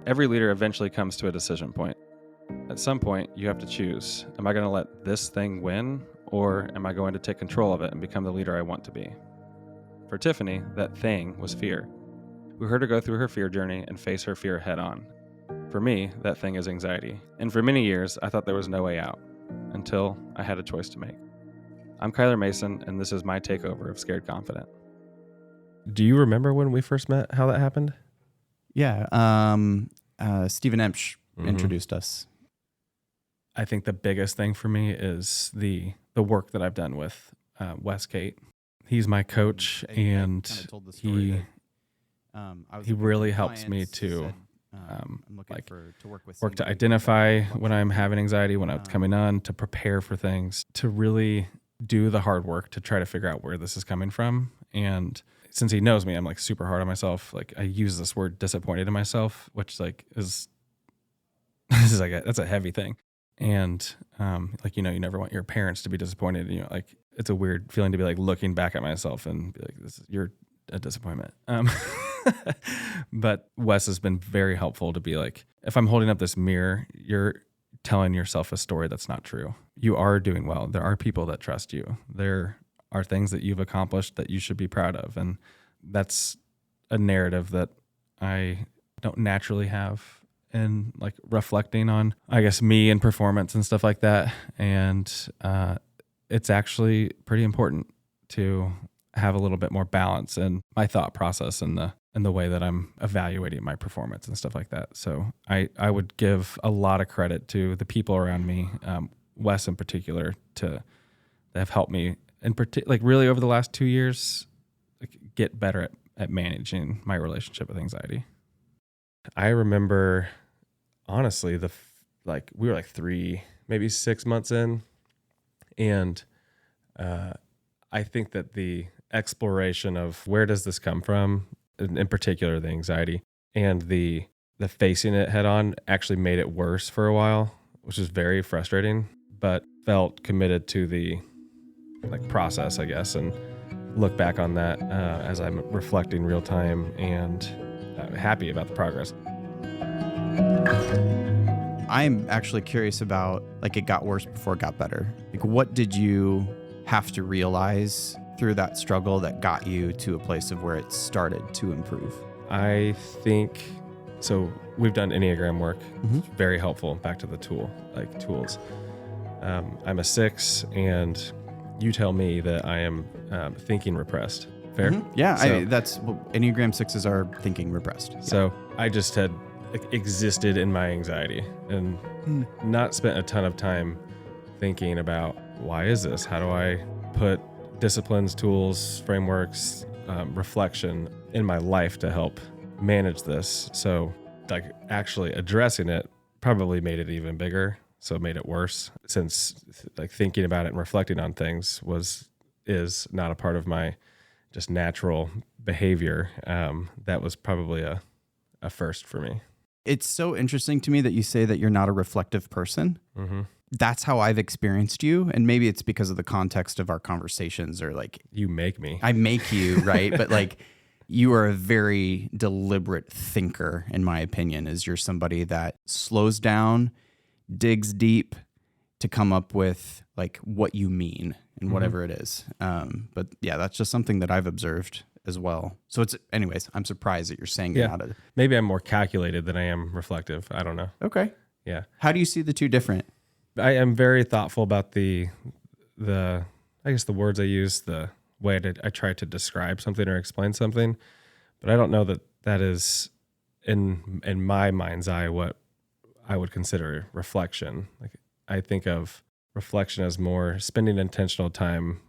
Every leader eventually comes to a decision point. At some point, you have to choose, am I going to let this thing win, or am I going to take control of it and become the leader I want to be? For Tiffany, that thing was fear. We heard her go through her fear journey and face her fear head on. For me, that thing is anxiety. And for many years, I thought there was no way out, until I had a choice to make. I'm Kyler Mason, and this is my takeover of Scared Confident. Do you remember when we first met, how that happened? Yeah. Stephen Emsch introduced us. I think the biggest thing for me is the work that I've done with Westgate. He's my coach, and he really helps me to work to identify when I'm having anxiety, when it's coming on, to prepare for things, to really do the hard work to try to figure out where this is coming from. And since he knows me, I'm like super hard on myself. Like I use this word disappointed in myself, which like is that's a heavy thing. And you never want your parents to be disappointed. Like it's a weird feeling to be like looking back at myself and be like, you're a disappointment. But Wes has been very helpful to be like, if I'm holding up this mirror, you're telling yourself a story that's not true. You are doing well. There are people that trust you. There are things that you've accomplished that you should be proud of. And that's a narrative that I don't naturally have in like reflecting on, I guess, me and performance and stuff like that. And it's actually pretty important to have a little bit more balance in my thought process and the way that I'm evaluating my performance and stuff like that. So I would give a lot of credit to the people around me, Wes in particular, that have helped me really over the last 2 years, get better at managing my relationship with anxiety. I remember, honestly, we were like 3, maybe 6 months in, and I think that the exploration of where does this come from, in particular the anxiety, and the facing it head on actually made it worse for a while, which is very frustrating, but felt committed to the process, I guess, and look back on that as I'm reflecting real time and happy about the progress. I'm actually curious about, it got worse before it got better. What did you have to realize through that struggle that got you to a place of where it started to improve? I think, so we've done Enneagram work. It's very helpful. Back to the tools. I'm a 6, and you tell me that I am thinking repressed. Fair? Yeah, so, that's Enneagram 6s are thinking repressed. Yeah. So I just had existed in my anxiety and not spent a ton of time thinking about, why is this? How do I put disciplines, tools, frameworks, reflection in my life to help manage this? So actually addressing it probably made it even bigger. So it made it worse, since thinking about it and reflecting on things is not a part of my just natural behavior. That was probably a first for me. It's so interesting to me that you say that you're not a reflective person. Mm-hmm. That's how I've experienced you. And maybe it's because of the context of our conversations, or you make me. I make you, right? But you are a very deliberate thinker, in my opinion, is you're somebody that slows down, digs deep to come up with what you mean and whatever it is. But yeah, that's just something that I've observed as well. So anyways, I'm surprised that you're saying it out of. Maybe I'm more calculated than I am reflective. I don't know. Okay. Yeah. How do you see the two different? I am very thoughtful about the I guess the words I use, the way I try to describe something or explain something, but I don't know that is in my mind's eye what I would consider reflection. I think of reflection as more spending intentional time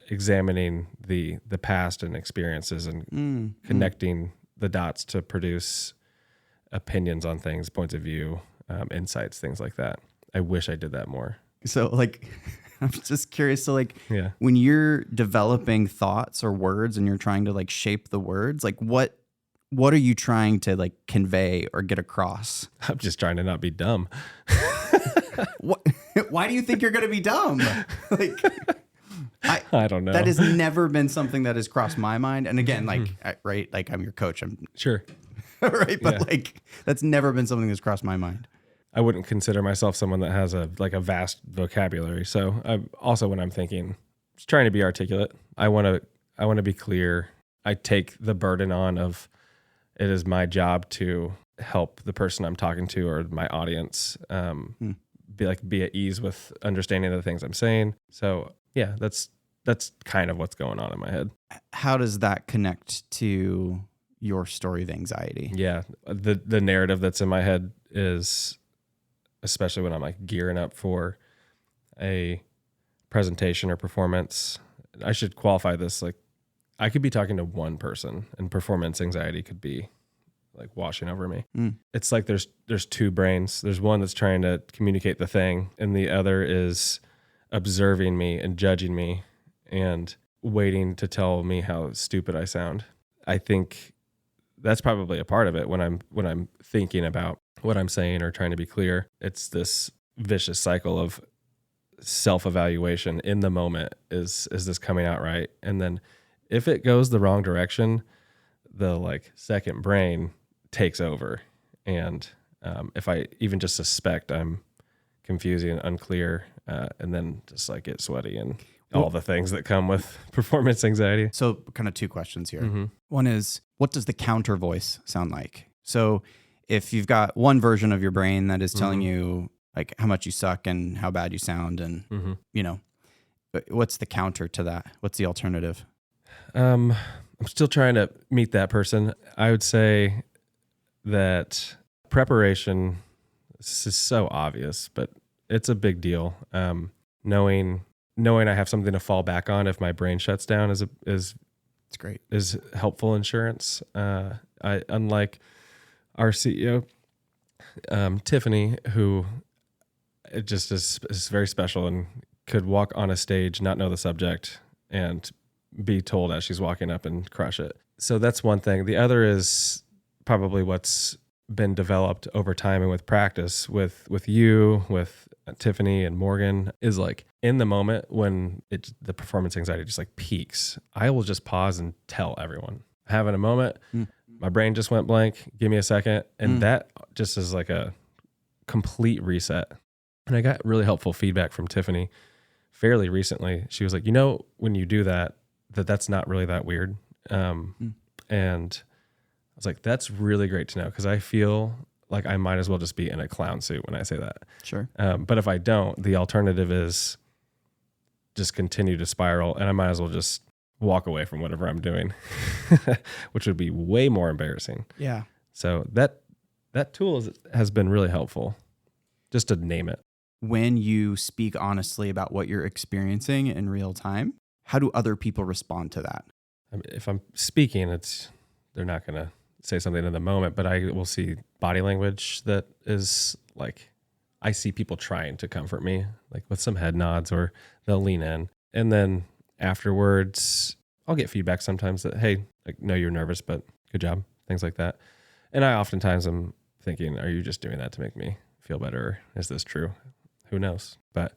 examining the past and experiences and connecting the dots to produce opinions on things, points of view, insights, things like that. I wish I did that more. So I'm just curious. So when you're developing thoughts or words and you're trying to shape the words, what are you trying to convey or get across? I'm just trying to not be dumb. What? Why do you think you're going to be dumb? I don't know. That has never been something that has crossed my mind. And again, right, I'm your coach. I'm sure. right? But Yeah. like that's never been something that's crossed my mind. I wouldn't consider myself someone that has a vast vocabulary. So I'm also, when I'm thinking, just trying to be articulate. I want to be clear. I take the burden on of it is my job to help the person I'm talking to or my audience be at ease with understanding the things I'm saying. So yeah, that's kind of what's going on in my head. How does that connect to your story of anxiety? Yeah, the narrative that's in my head is, especially when I'm like gearing up for a presentation or performance. I should qualify this. Like, I could be talking to one person and performance anxiety could be like washing over me. It's like there's two brains. There's one that's trying to communicate the thing, and the other is observing me and judging me and waiting to tell me how stupid I sound. I think that's probably a part of it when I'm thinking about what I'm saying or trying to be clear. It's this vicious cycle of self-evaluation in the moment. Is this coming out right? And then if it goes the wrong direction, the like second brain takes over. And if I even just suspect I'm confusing and unclear, and then just like get sweaty and all the things that come with performance anxiety. So kind of two questions here. One is, what does the counter voice sound like? So if you've got one version of your brain that is telling you like how much you suck and how bad you sound and, you know, but what's the counter to that? What's the alternative? I'm still trying to meet that person. I would say that preparation, this is so obvious, but it's a big deal. Knowing I have something to fall back on if my brain shuts down is It's great. is helpful insurance. Unlike our CEO, Tiffany, who it just is very special and could walk on a stage, not know the subject, and be told as she's walking up and crush it. So that's one thing. The other is probably what's been developed over time and with practice with you, with Tiffany and Morgan, is like in the moment when the performance anxiety just like peaks, I will just pause and tell everyone, having a moment, my brain just went blank, give me a second. And that just is like a complete reset. And I got really helpful feedback from Tiffany fairly recently. She was like, when you do that's not really that weird. And I was like, that's really great to know, because I feel like I might as well just be in a clown suit when I say that. Sure. But if I don't, the alternative is just continue to spiral, and I might as well just walk away from whatever I'm doing, which would be way more embarrassing. Yeah. So that tool has been really helpful, just to name it. When you speak honestly about what you're experiencing in real time, how do other people respond to that? I mean, if I'm speaking, they're not going to say something in the moment, but I will see body language that is like, I see people trying to comfort me, like with some head nods, or they'll lean in. And then afterwards, I'll get feedback sometimes that, hey, like, no, you're nervous, but good job, things like that. And I oftentimes am thinking, are you just doing that to make me feel better? Is this true? Who knows? But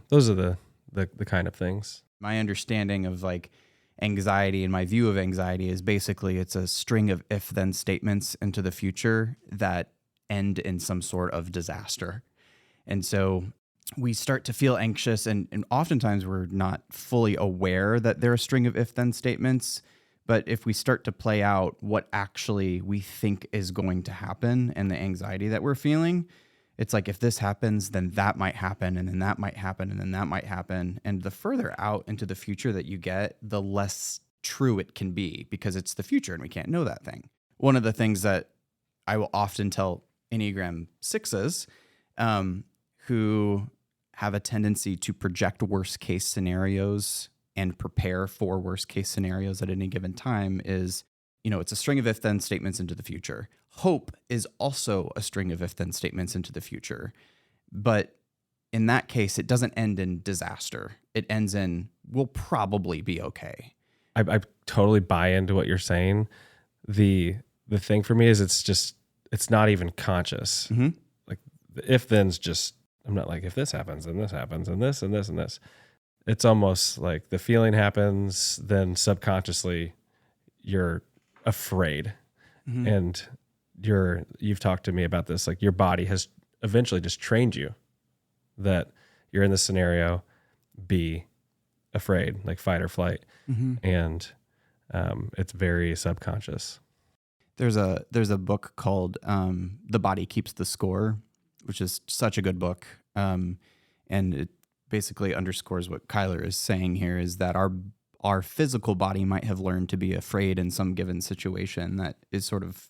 those are the kind of things. My understanding of like anxiety and my view of anxiety is basically it's a string of if-then statements into the future that end in some sort of disaster. And so we start to feel anxious, and oftentimes we're not fully aware that they're a string of if-then statements. But if we start to play out what actually we think is going to happen and the anxiety that we're feeling, it's like, if this happens, then that might happen, and then that might happen, and then that might happen. And the further out into the future that you get, the less true it can be, because it's the future and we can't know that thing. One of the things that I will often tell Enneagram 6s who have a tendency to project worst case scenarios and prepare for worst case scenarios at any given time is, it's a string of if-then statements into the future. Hope is also a string of if-then statements into the future. But in that case, it doesn't end in disaster. It ends in, we'll probably be okay. I totally buy into what you're saying. The thing for me is it's not even conscious. Like the if-then's just, I'm not like, if this happens, then this happens, and this, and this, and this. It's almost like the feeling happens, then subconsciously you're afraid. And you've talked to me about this, like your body has eventually just trained you that you're in this scenario, be afraid, like fight or flight. And it's very subconscious. There's a book called The Body Keeps the Score, which is such a good book. And it basically underscores what Kyler is saying here, is that our physical body might have learned to be afraid in some given situation that is sort of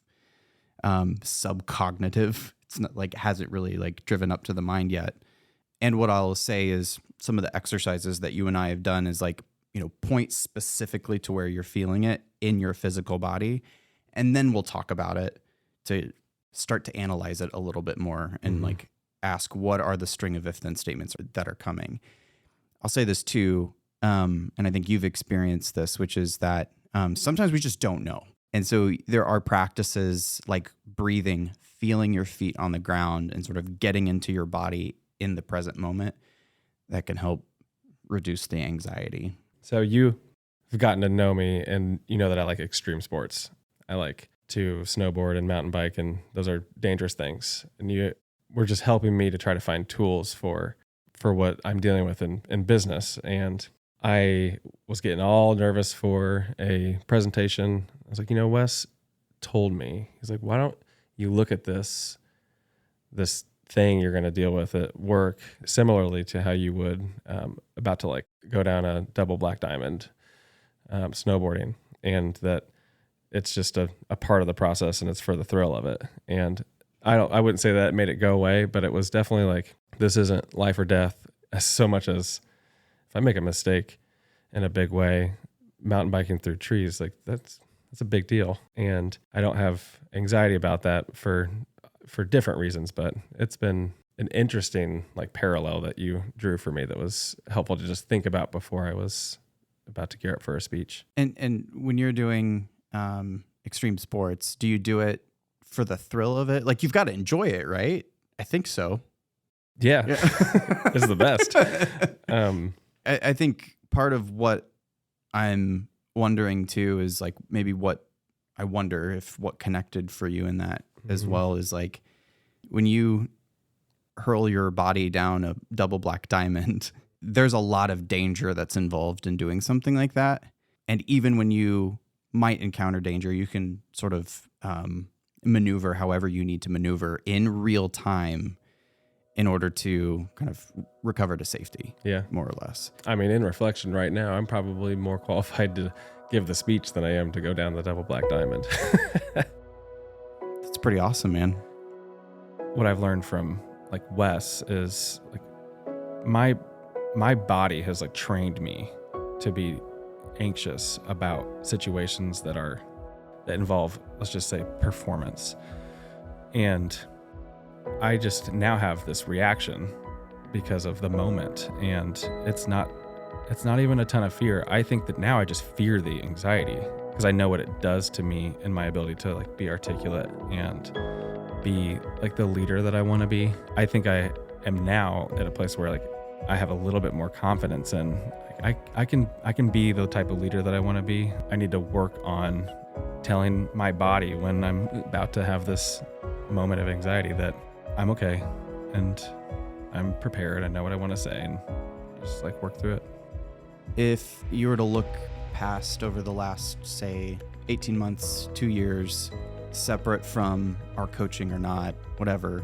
subcognitive. It's not like, hasn't really like driven up to the mind yet. And what I'll say is some of the exercises that you and I have done is like, point specifically to where you're feeling it in your physical body. And then we'll talk about it to start to analyze it a little bit more and like ask, what are the string of if-then statements that are coming? I'll say this too, and I think you've experienced this, which is that sometimes we just don't know. And so there are practices like breathing, feeling your feet on the ground, and sort of getting into your body in the present moment that can help reduce the anxiety. So you've gotten to know me, and you know that I like extreme sports. I like to snowboard and mountain bike, and those are dangerous things. And you were just helping me to try to find tools for what I'm dealing with in business. And I was getting all nervous for a presentation. I was like, Wes told me, he's like, why don't you look at this thing you're going to deal with at work similarly to how you would about to like go down a double black diamond snowboarding, and that it's just a part of the process and it's for the thrill of it. And I wouldn't say that made it go away, but it was definitely like, this isn't life or death as so much as if I make a mistake in a big way, mountain biking through trees, like that's a big deal. And I don't have anxiety about that for different reasons, but it's been an interesting like parallel that you drew for me that was helpful to just think about before I was about to gear up for a speech. And when you're doing extreme sports, do you do it for the thrill of it? Like, you've got to enjoy it, right? I think so. Yeah. It's the best. I think part of what I'm wondering too is like maybe what connected for you in that as well is like when you hurl your body down a double black diamond, there's a lot of danger that's involved in doing something like that. And even when you might encounter danger, you can sort of maneuver however you need to maneuver in real time in order to kind of recover to safety. Yeah. More or less. I mean, in reflection right now, I'm probably more qualified to give the speech than I am to go down the double black diamond. That's pretty awesome, man. What I've learned from like Wes is like my body has like trained me to be anxious about situations that involve, let's just say, performance. And I just now have this reaction because of the moment, and it's not even a ton of fear. I think that now I just fear the anxiety because I know what it does to me and my ability to like be articulate and be like the leader that I want to be. I think I am now at a place where like I have a little bit more confidence in I can be the type of leader that I want to be. I need to work on telling my body when I'm about to have this moment of anxiety that I'm okay and I'm prepared. I know what I want to say, and just like work through it. If you were to look past over the last, say, 18 months, 2 years, separate from our coaching or not, whatever,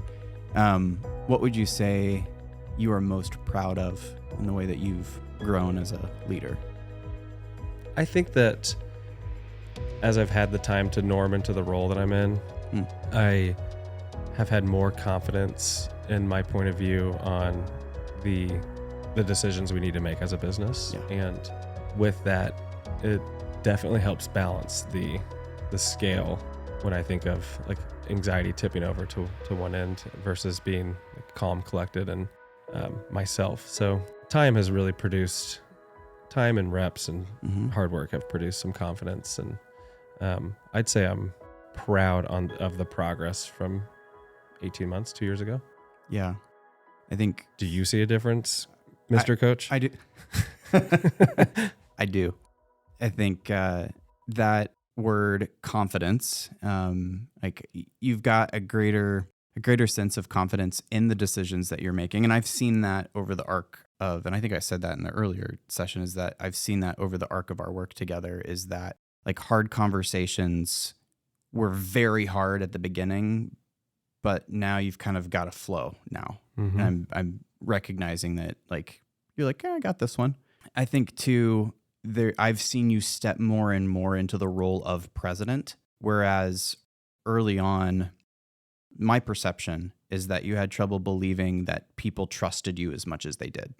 what would you say you are most proud of in the way that you've grown as a leader? I think that as I've had the time to norm into the role that I'm in, I have had more confidence in my point of view on the decisions we need to make as a business. Yeah. And with that, it definitely helps balance the scale when I think of like anxiety tipping over to one end versus being like calm, collected, and myself. So time has really produced, time and reps and hard work have produced some confidence. And I'd say I'm proud of the progress from 18 months, 2 years ago. Yeah. I think. Do you see a difference, Mr. Coach? I do. I do. I think that word confidence. Like you've got a greater sense of confidence in the decisions that you're making. And I've seen that over the arc of, and I think I said that in the earlier session, is that I've seen that over the arc of our work together, is that like hard conversations were very hard at the beginning, but now you've kind of got a flow now. Mm-hmm. And I'm recognizing that like, you're like, I got this one. I think too, I've seen you step more and more into the role of president, whereas early on, my perception is that you had trouble believing that people trusted you as much as they did.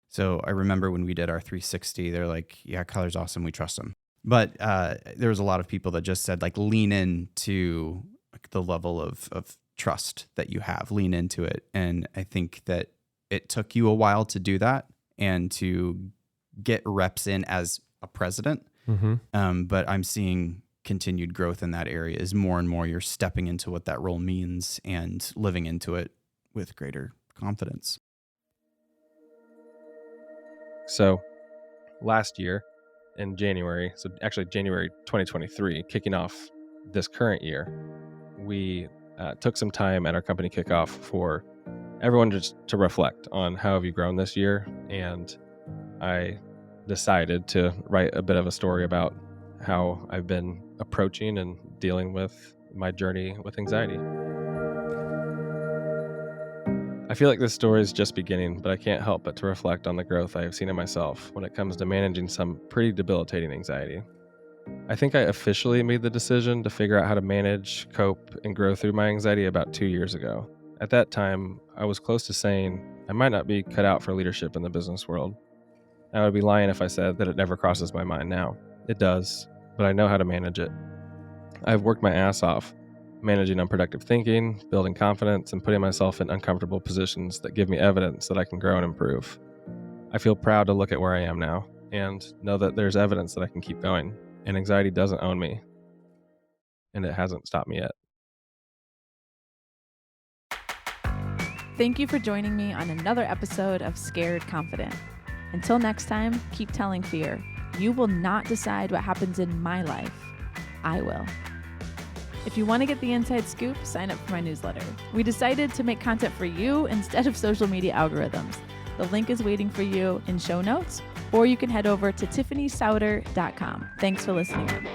So I remember when we did our 360, they're like, yeah, Kyler's awesome, we trust him. But there was a lot of people that just said, like, lean into the level of trust that you have, lean into it. And I think that it took you a while to do that and to get reps in as a president. Mm-hmm. But I'm seeing continued growth in that area as more and more you're stepping into what that role means and living into it with greater confidence. So last year in January, so actually January 2023, kicking off this current year, we took some time at our company kickoff for everyone just to reflect on how have you grown this year. And I decided to write a bit of a story about how I've been approaching and dealing with my journey with anxiety. I feel like this story is just beginning, but I can't help but to reflect on the growth I have seen in myself when it comes to managing some pretty debilitating anxiety. I think I officially made the decision to figure out how to manage, cope, and grow through my anxiety about 2 years ago. At that time, I was close to saying I might not be cut out for leadership in the business world. I would be lying if I said that it never crosses my mind now. It does, but I know how to manage it. I've worked my ass off, managing unproductive thinking, building confidence, and putting myself in uncomfortable positions that give me evidence that I can grow and improve. I feel proud to look at where I am now and know that there's evidence that I can keep going, and anxiety doesn't own me, and it hasn't stopped me yet. Thank you for joining me on another episode of Scared Confident. Until next time, keep telling fear, you will not decide what happens in my life. I will. If you want to get the inside scoop, sign up for my newsletter. We decided to make content for you instead of social media algorithms. The link is waiting for you in show notes, or you can head over to tiffanysauter.com. Thanks for listening in.